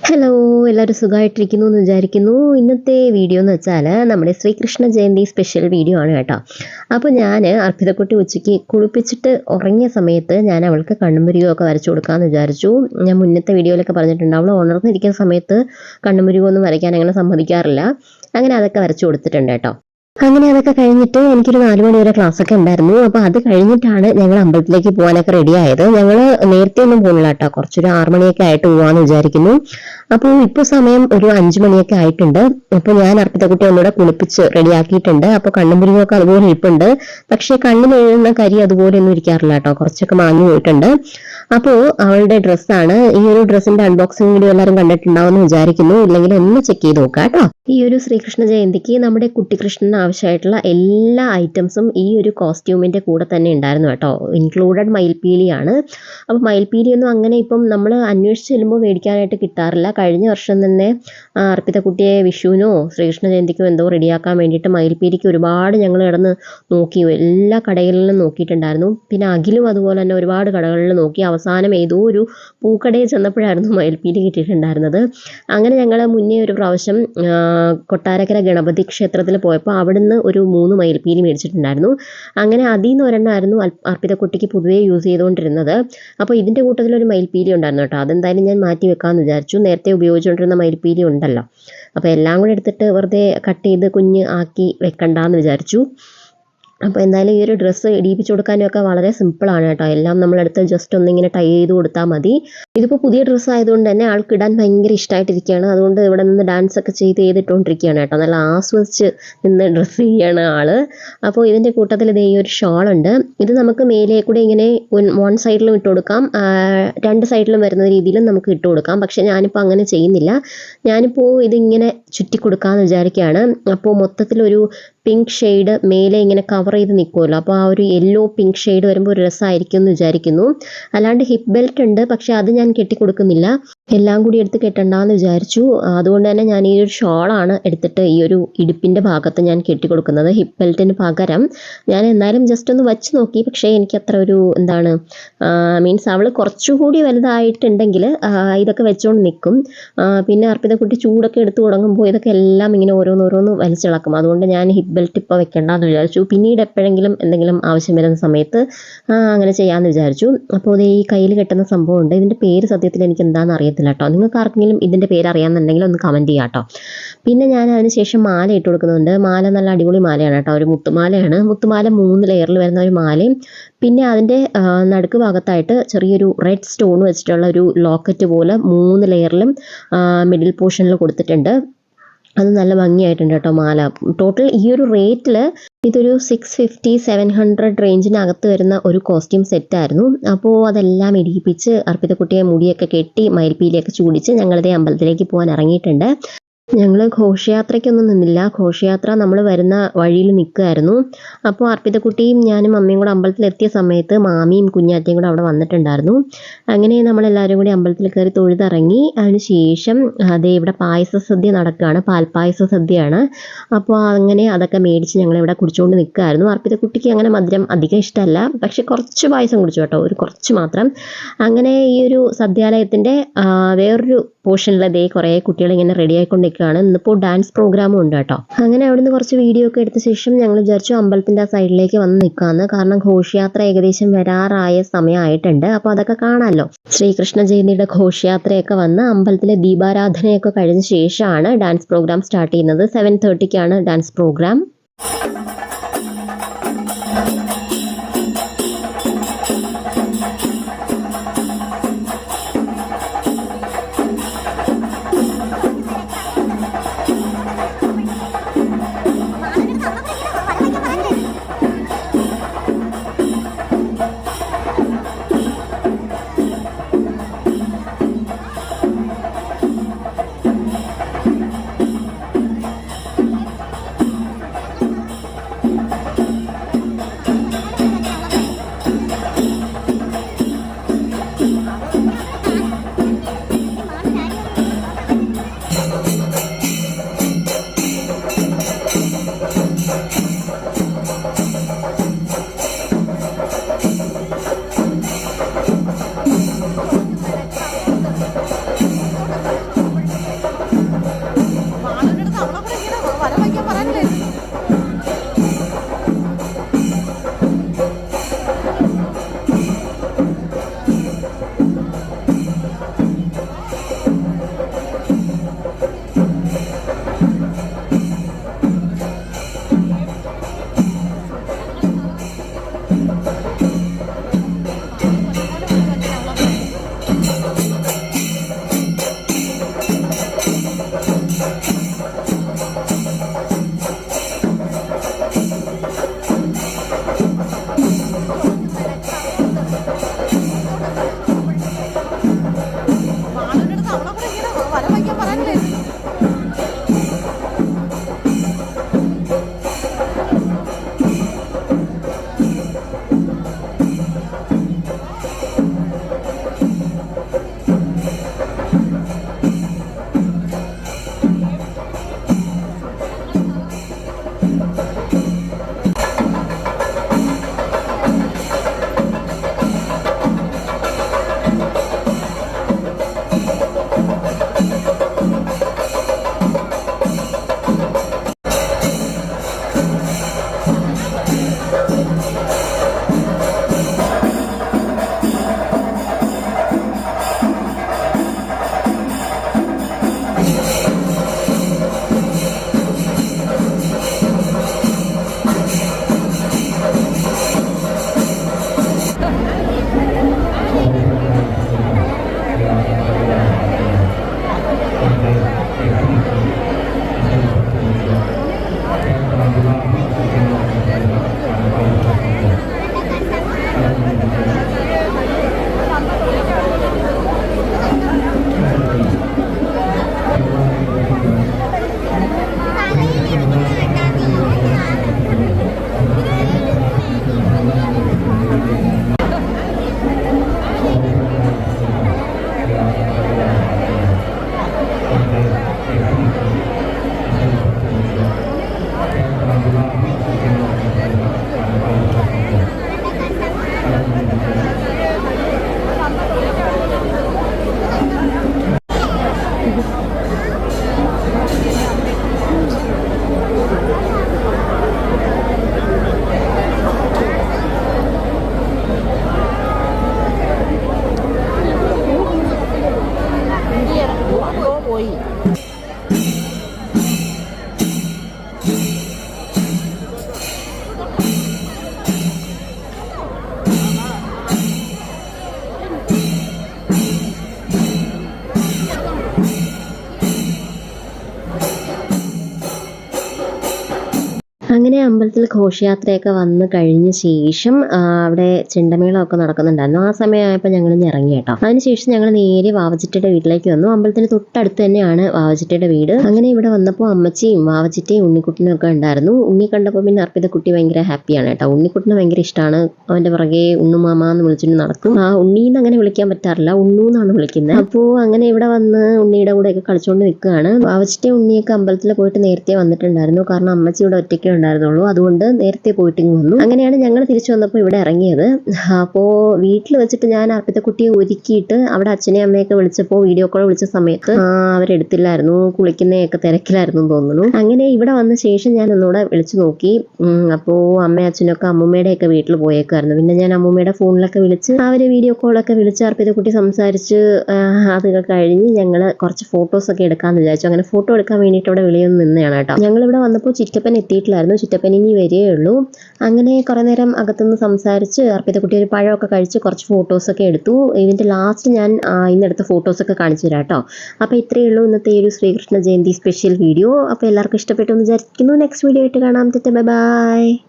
Hello എല്ലാവരും സുഖമായിട്ടിരിക്കുന്നു എന്ന് വിചാരിക്കുന്നു. ഇന്നത്തെ വീഡിയോ എന്ന് വെച്ചാൽ നമ്മുടെ ശ്രീകൃഷ്ണ ജയന്തി സ്പെഷ്യൽ വീഡിയോ ആണ് കേട്ടോ. അപ്പോൾ ഞാൻ അർപ്പിതക്കുട്ടി ഉച്ചയ്ക്ക് കുളിപ്പിച്ചിട്ട് ഉറങ്ങിയ സമയത്ത് ഞാൻ അവൾക്ക് കണ്ണുമുരുകമൊക്കെ വരച്ചു കൊടുക്കാമെന്ന് വിചാരിച്ചു. ഞാൻ മുന്നത്തെ വീഡിയോയിലൊക്കെ പറഞ്ഞിട്ടുണ്ട്, അവൾ ഉണർന്നിരിക്കുന്ന സമയത്ത് കണ്ണുമുരുകമൊന്നും വരയ്ക്കാൻ അങ്ങനെ സമ്മതിക്കാറില്ല. അങ്ങനെ അതൊക്കെ വരച്ചു കൊടുത്തിട്ടുണ്ട് കേട്ടോ. അങ്ങനെ അതൊക്കെ കഴിഞ്ഞിട്ട് എനിക്കൊരു 4 മണി വരെ ക്ലാസ്സൊക്കെ ഉണ്ടായിരുന്നു. അപ്പോൾ അത് കഴിഞ്ഞിട്ടാണ് ഞങ്ങൾ അമ്പലത്തിലേക്ക് പോകാനൊക്കെ റെഡി ആയത്. ഞങ്ങൾ നേരത്തെ ഒന്നും പോകുന്നില്ല കേട്ടോ, കുറച്ചൊരു 6 മണിയൊക്കെ ആയിട്ട് പോകാമെന്ന് വിചാരിക്കുന്നു. അപ്പോൾ ഇപ്പോൾ സമയം ഒരു 5 മണിയൊക്കെ ആയിട്ടുണ്ട്. അപ്പോൾ ഞാൻ അർപ്പിതക്കുട്ടി ഒന്നുകൂടെ കുളിപ്പിച്ച് റെഡിയാക്കിയിട്ടുണ്ട്. അപ്പോൾ കണ്ണുമുരിങ്ങൊക്കെ അതുപോലെ ഇരിപ്പുണ്ട്. പക്ഷേ കണ്ണിന് എഴുതുന്ന കരി അതുപോലെ ഒന്നും ഇരിക്കാറില്ല കേട്ടോ, കുറച്ചൊക്കെ മാഞ്ഞു പോയിട്ടുണ്ട്. അപ്പോൾ അവളുടെ ഡ്രസ്സാണ്. ഈ ഒരു ഡ്രസ്സിന്റെ അൺബോക്സിംഗ് വീഡിയോ എല്ലാവരും കണ്ടിട്ടുണ്ടാവുമെന്ന് വിചാരിക്കുന്നു. ഇല്ലെങ്കിൽ ഒന്ന് ചെക്ക് ചെയ്ത് നോക്കാം കേട്ടോ. ഈ ഒരു ശ്രീകൃഷ്ണ ജയന്തിക്ക് നമ്മുടെ കുട്ടികൃഷ്ണന് ആവശ്യമായിട്ടുള്ള എല്ലാ ഐറ്റംസും ഈ ഒരു കോസ്റ്റ്യൂമിന്റെ കൂടെ തന്നെ ഉണ്ടായിരുന്നു കേട്ടോ. ഇൻക്ലൂഡഡ് മയിൽപ്പീലിയാണ്. അപ്പോൾ മയിൽപ്പീലിയൊന്നും അങ്ങനെ ഇപ്പം നമ്മൾ അന്വേഷിച്ച് ചെല്ലുമ്പോൾ മേടിക്കാനായിട്ട് കിട്ടാറില്ല. കഴിഞ്ഞ വർഷം തന്നെ അർപ്പിതക്കുട്ടിയെ വിഷുവിനോ ശ്രീകൃഷ്ണ ജയന്തിക്കോ എന്തോ റെഡിയാക്കാൻ വേണ്ടിയിട്ട് മയിൽപ്പീലിക്ക് ഒരുപാട് ഞങ്ങൾ കിടന്ന് നോക്കി, എല്ലാ കടകളിലും നോക്കിയിട്ടുണ്ടായിരുന്നു. പിന്നെ അഖിലും അതുപോലെ തന്നെ ഒരുപാട് കടകളിൽ നോക്കി. അവസാനം ഏതോ ഒരു പൂക്കടയിൽ ചെന്നപ്പോഴായിരുന്നു മയിൽപ്പീലി കിട്ടിയിട്ടുണ്ടായിരുന്നത്. അങ്ങനെ ഞങ്ങൾ മുന്നേ ഒരു പ്രാവശ്യം കൊട്ടാരക്കര ഗണപതി ക്ഷേത്രത്തിൽ പോയപ്പോൾ അവിടുന്ന് ഒരു 3 മയിൽപ്പീലി മേടിച്ചിട്ടുണ്ടായിരുന്നു. അങ്ങനെ അതിൽ നിന്ന് ഒരെണ്ണമായിരുന്നു അർപ്പിതക്കുട്ടിക്ക് പൊതുവേ യൂസ് ചെയ്തുകൊണ്ടിരുന്നത്. അപ്പോൾ ഇതിൻ്റെ കൂട്ടത്തിലൊരു മയിൽപ്പീലി ഉണ്ടായിരുന്നു കേട്ടോ. അതെന്തായാലും ഞാൻ മാറ്റി വെക്കാമെന്ന് വിചാരിച്ചു. നേരത്തെ ഉപയോഗിച്ചുകൊണ്ടിരുന്ന മയിൽപ്പീലി ഉണ്ടല്ലോ, അപ്പോൾ എല്ലാം കൂടെ എടുത്തിട്ട് വെറുതെ കട്ട് ചെയ്ത് കുഞ്ഞ് ആക്കി വെക്കണ്ടെന്ന് വിചാരിച്ചു. അപ്പോൾ എന്തായാലും ഈ ഒരു ഡ്രസ്സ് ഇടിയിപ്പിച്ച് കൊടുക്കാനൊക്കെ വളരെ സിമ്പിളാണ് കേട്ടോ. എല്ലാം നമ്മളെടുത്ത് ജസ്റ്റ് ഒന്നിങ്ങനെ ടൈ ചെയ്ത് കൊടുത്താൽ മതി. ഇതിപ്പോൾ പുതിയ ഡ്രസ്സ് ആയതുകൊണ്ട് തന്നെ ആൾക്ക് ഇടാൻ ഭയങ്കര ഇഷ്ടമായിട്ടിരിക്കുകയാണ്. അതുകൊണ്ട് ഇവിടെ നിന്ന് ഡാൻസ് ഒക്കെ ചെയ്തുകൊണ്ടിരിക്കുകയാണ് കേട്ടോ. നല്ല ആസ്വദിച്ച് നിന്ന് ഡ്രസ്സ് ചെയ്യാണ് ആള്. അപ്പോൾ ഇതിൻ്റെ കൂട്ടത്തിൽ ഈ ഒരു ഷാളുണ്ട്. ഇത് നമുക്ക് മേലെ കൂടെ ഇങ്ങനെ 1 സൈഡിലും ഇട്ട് കൊടുക്കാം, 2 സൈഡിലും വരുന്ന രീതിയിലും നമുക്ക് ഇട്ട് കൊടുക്കാം. പക്ഷെ ഞാനിപ്പോൾ അങ്ങനെ ചെയ്യുന്നില്ല. ഞാനിപ്പോൾ ഇതിങ്ങനെ ചുറ്റി കൊടുക്കാമെന്ന് വിചാരിക്കുകയാണ്. അപ്പോൾ മൊത്തത്തിലൊരു പിങ്ക് ഷെയ്ഡ് മേലെ ഇങ്ങനെ കവർ ചെയ്ത് നിൽക്കുമല്ലോ, അപ്പോൾ ആ ഒരു യെല്ലോ പിങ്ക് ഷെയ്ഡ് വരുമ്പോൾ ഒരു രസമായിരിക്കും എന്ന് വിചാരിക്കുന്നു. അല്ലാണ്ട് ഹിപ്പ് ബെൽറ്റ് ഉണ്ട്, പക്ഷെ അത് ഞാൻ കെട്ടിക്കൊടുക്കുന്നില്ല. എല്ലാം കൂടി എടുത്ത് കെട്ടണ്ടെന്ന് വിചാരിച്ചു. അതുകൊണ്ട് തന്നെ ഞാൻ ഈ ഒരു ഷോളാണ് എടുത്തിട്ട് ഈ ഒരു ഇടുപ്പിൻ്റെ ഭാഗത്ത് ഞാൻ കെട്ടിക്കൊടുക്കുന്നത്. ഹിപ്പ് ബെൽറ്റിന് പകരം ഞാൻ എന്തായാലും ജസ്റ്റ് ഒന്ന് വച്ച് നോക്കി. പക്ഷേ എനിക്ക് അത്ര ഒരു എന്താണ് മീൻസ് അവൾ കുറച്ചുകൂടി വലുതായിട്ടുണ്ടെങ്കിൽ ഇതൊക്കെ വെച്ചുകൊണ്ട് നിൽക്കും. പിന്നെ അർപ്പിതക്കുട്ടി ചൂടൊക്കെ എടുത്ത് തുടങ്ങുമ്പോൾ ഇതൊക്കെ എല്ലാം ഇങ്ങനെ ഓരോന്നോരോന്ന് വലിച്ചിളക്കും. അതുകൊണ്ട് ഞാൻ ഹിപ്പ് ബെൽറ്റ് ഇപ്പോൾ വെക്കണ്ടെന്ന് വിചാരിച്ചു. പിന്നീട് എപ്പോഴെങ്കിലും എന്തെങ്കിലും ആവശ്യം വരുന്ന സമയത്ത് അങ്ങനെ ചെയ്യാമെന്ന് വിചാരിച്ചു. അപ്പോൾ ഇത് ഈ കയ്യിൽ കെട്ടുന്ന സംഭവമുണ്ട്. ഇതിൻ്റെ പേര് സത്യത്തിൽ എനിക്ക് എന്താണെന്ന് അറിയത്തില്ല കേട്ടോ. നിങ്ങൾക്ക് ആർക്കെങ്കിലും ഇതിൻ്റെ പേര് അറിയാമെന്നുണ്ടെങ്കിൽ ഒന്ന് കമൻറ്റ് ചെയ്യാം കേട്ടോ. പിന്നെ ഞാൻ അതിന് ശേഷം മാല ഇട്ട് കൊടുക്കുന്നുണ്ട്. മാല നല്ല അടിപൊളി മാലയാണ് കേട്ടോ, ഒരു മുത്തുമാലയാണ്. മുത്തുമാല 3 ലെയറിൽ വരുന്ന ഒരു മാലയും പിന്നെ അതിൻ്റെ നടുക്ക് ഭാഗത്തായിട്ട് ചെറിയൊരു റെഡ് സ്റ്റോൺ വെച്ചിട്ടുള്ള ഒരു ലോക്കറ്റ് പോലെ 3 ലെയറിലും മിഡിൽ പോർഷനിൽ കൊടുത്തിട്ടുണ്ട്. അത് നല്ല ഭംഗിയായിട്ടുണ്ട് കേട്ടോ മാല. ടോട്ടൽ ഈ ഒരു റേറ്റിൽ ഇതൊരു 650-700 റേഞ്ചിനകത്ത് വരുന്ന ഒരു കോസ്റ്റ്യൂം സെറ്റായിരുന്നു. അപ്പോൾ അതെല്ലാം ഇടിയിപ്പിച്ച് അർപ്പിതക്കുട്ടിയെ മുടിയൊക്കെ കെട്ടി മയിൽപ്പീലിയൊക്കെ ചൂടിച്ച് ഞങ്ങളിതേ അമ്പലത്തിലേക്ക് പോകാൻ ഇറങ്ങിയിട്ടുണ്ട്. ഞങ്ങൾ ഘോഷയാത്രയ്ക്കൊന്നും നിന്നില്ല. ഘോഷയാത്ര നമ്മൾ വരുന്ന വഴിയിൽ നിൽക്കുമായിരുന്നു. അപ്പോൾ അർപ്പിതക്കുട്ടിയും ഞാനും അമ്മയും കൂടെ അമ്പലത്തിലെത്തിയ സമയത്ത് മാമിയും കുഞ്ഞാറ്റയും കൂടെ അവിടെ വന്നിട്ടുണ്ടായിരുന്നു. അങ്ങനെ നമ്മളെല്ലാവരും കൂടി അമ്പലത്തിൽ കയറി തൊഴുതിറങ്ങി. അതിന് ശേഷം അതേ ഇവിടെ പായസ സദ്യ നടക്കുകയാണ്, പാൽപ്പായസ സദ്യയാണ്. അപ്പോൾ അങ്ങനെ അതൊക്കെ മേടിച്ച് ഞങ്ങളിവിടെ കുടിച്ചുകൊണ്ട് നിൽക്കുമായിരുന്നു. അർപ്പിതക്കുട്ടിക്ക് അങ്ങനെ മധുരം അധികം ഇഷ്ടമല്ല, പക്ഷെ കുറച്ച് പായസം കുടിച്ചു കേട്ടോ, ഒരു കുറച്ച് മാത്രം. അങ്ങനെ ഈ ഒരു സദ്യാലയത്തിൻ്റെ വേറൊരു പോർഷനിൽ അതേ കുറേ കുട്ടികൾ ഇങ്ങനെ റെഡി ആയിക്കൊണ്ടിരിക്കുകയാണ്. ഇന്നിപ്പോൾ ഡാൻസ് പ്രോഗ്രാമും ഉണ്ട് കേട്ടോ. അങ്ങനെ അവിടുന്ന് കുറച്ച് വീഡിയോ ഒക്കെ എടുത്ത ശേഷം ഞങ്ങൾ വിചാരിച്ചു അമ്പലത്തിൻ്റെ ആ സൈഡിലേക്ക് വന്ന് നിൽക്കാമെന്ന്. കാരണം ഘോഷയാത്ര ഏകദേശം വരാറായ സമയമായിട്ടുണ്ട്. അപ്പോൾ അതൊക്കെ കാണാമല്ലോ. ശ്രീകൃഷ്ണ ജയന്തിയുടെ ഘോഷയാത്രയൊക്കെ വന്ന് അമ്പലത്തിലെ ദീപാരാധനയൊക്കെ കഴിഞ്ഞ ശേഷമാണ് ഡാൻസ് പ്രോഗ്രാം സ്റ്റാർട്ട് ചെയ്യുന്നത്. 7:30-ക്കാണ് ഡാൻസ് പ്രോഗ്രാം. അങ്ങനെ അമ്പലത്തിൽ ഘോഷയാത്രയൊക്കെ വന്ന് കഴിഞ്ഞ ശേഷം അവിടെ ചെണ്ടമേളമൊക്കെ നടക്കുന്നുണ്ടായിരുന്നു. ആ സമയമായപ്പോൾ ഞങ്ങൾ ഇറങ്ങി കേട്ടോ. അതിനുശേഷം ഞങ്ങൾ നേരെ വാവച്ചിട്ടയുടെ വീട്ടിലേക്ക് വന്നു. അമ്പലത്തിന് തൊട്ടടുത്ത് തന്നെയാണ് വാവച്ചിട്ടയുടെ വീട്. അങ്ങനെ ഇവിടെ വന്നപ്പോൾ അമ്മച്ചിയും വാവച്ചിട്ടയും ഉണ്ണിക്കുട്ടനും ഒക്കെ ഉണ്ടായിരുന്നു. ഉണ്ണി കണ്ടപ്പോൾ പിന്നെ അർപ്പിതക്കുട്ടി ഭയങ്കര ഹാപ്പിയാണ് കേട്ടോ. ഉണ്ണിക്കുട്ടനെ ഭയങ്കര ഇഷ്ടമാണ്. അവന്റെ പുറകെ ഉണ്ണുമാമ എന്ന് വിളിച്ചിട്ട് നടക്കും. ആ ഉണ്ണീന്ന് അങ്ങനെ വിളിക്കാൻ പറ്റാറില്ല, ഉണ്ണു എന്നാണ് വിളിക്കുന്നത്. അപ്പോൾ അങ്ങനെ ഇവിടെ വന്ന് ഉണ്ണിയുടെ കൂടെയൊക്കെ കളിച്ചുകൊണ്ട് നിൽക്കുകയാണ്. വാവച്ചിട്ടയും ഉണ്ണിയൊക്കെ അമ്പലത്തിൽ പോയിട്ട് നേരത്തെ വന്നിട്ടുണ്ടായിരുന്നു. കാരണം അമ്മച്ചി ഇവിടെ ഒറ്റയ്ക്ക് ഉണ്ടായിരുന്നുള്ളൂ, അതുകൊണ്ട് നേരത്തെ പോയിട്ട് വന്നു. അങ്ങനെയാണ് ഞങ്ങൾ തിരിച്ചു വന്നപ്പോൾ ഇവിടെ ഇറങ്ങിയത്. അപ്പോൾ വീട്ടിൽ വെച്ചിട്ട് ഞാൻ അർപ്പിതക്കുട്ടിയെ ഒരുക്കിയിട്ട് അവിടെ അച്ഛനെയും അമ്മയൊക്കെ വിളിച്ചപ്പോൾ വീഡിയോ കോൾ വിളിച്ച സമയത്ത് അവരെടുത്തില്ലായിരുന്നു, കുളിക്കുന്നതൊക്കെ തിരക്കിലായിരുന്നു തോന്നുന്നു. അങ്ങനെ ഇവിടെ വന്ന ശേഷം ഞാൻ ഒന്നുകൂടെ വിളിച്ചു നോക്കി. അപ്പോൾ അമ്മയും അച്ഛനൊക്കെ അമ്മൂമ്മയുടെയൊക്കെ വീട്ടിൽ പോയേക്കായിരുന്നു. പിന്നെ ഞാൻ അമ്മൂമ്മയുടെ ഫോണിലൊക്കെ വിളിച്ച് അവരെ വീഡിയോ കോളൊക്കെ വിളിച്ച് അർപ്പിതക്കുട്ടി സംസാരിച്ച് അതൊക്കെ കഴിഞ്ഞ് ഞങ്ങൾ കുറച്ച് ഫോട്ടോസൊക്കെ എടുക്കാമെന്ന് വിചാരിച്ചു. അങ്ങനെ ഫോട്ടോ എടുക്കാൻ വേണ്ടിയിട്ട് ഇവിടെ വെളിയൊന്നും നിന്നതാണ് കേട്ടോ. ഞങ്ങളിവിടെ വന്നപ്പോൾ ചിറ്റപ്പൻ എത്തിയിട്ടില്ലായിരുന്നു, ചിറ്റപ്പൻ ഇനി വരികയുള്ളൂ. അങ്ങനെ കുറേ നേരം അകത്തുനിന്ന് സംസാരിച്ച് അർപ്പിതക്കുട്ടി ഒരു പഴമൊക്കെ കഴിച്ച് കുറച്ച് ഫോട്ടോസൊക്കെ എടുത്തു. ഇതിൻ്റെ ലാസ്റ്റ് ഞാൻ ഇന്നെടുത്ത ഫോട്ടോസൊക്കെ കാണിച്ചു തരാം കേട്ടോ. അപ്പോൾ ഇത്രയേ ഉള്ളൂ ഇന്നത്തെ ഒരു ശ്രീകൃഷ്ണ ജയന്തി സ്പെഷ്യൽ വീഡിയോ. അപ്പോൾ എല്ലാവർക്കും ഇഷ്ടപ്പെട്ടു എന്ന് വിചാരിക്കുന്നു. നെക്സ്റ്റ് വീഡിയോ ആയിട്ട് കാണാം. Bye bye.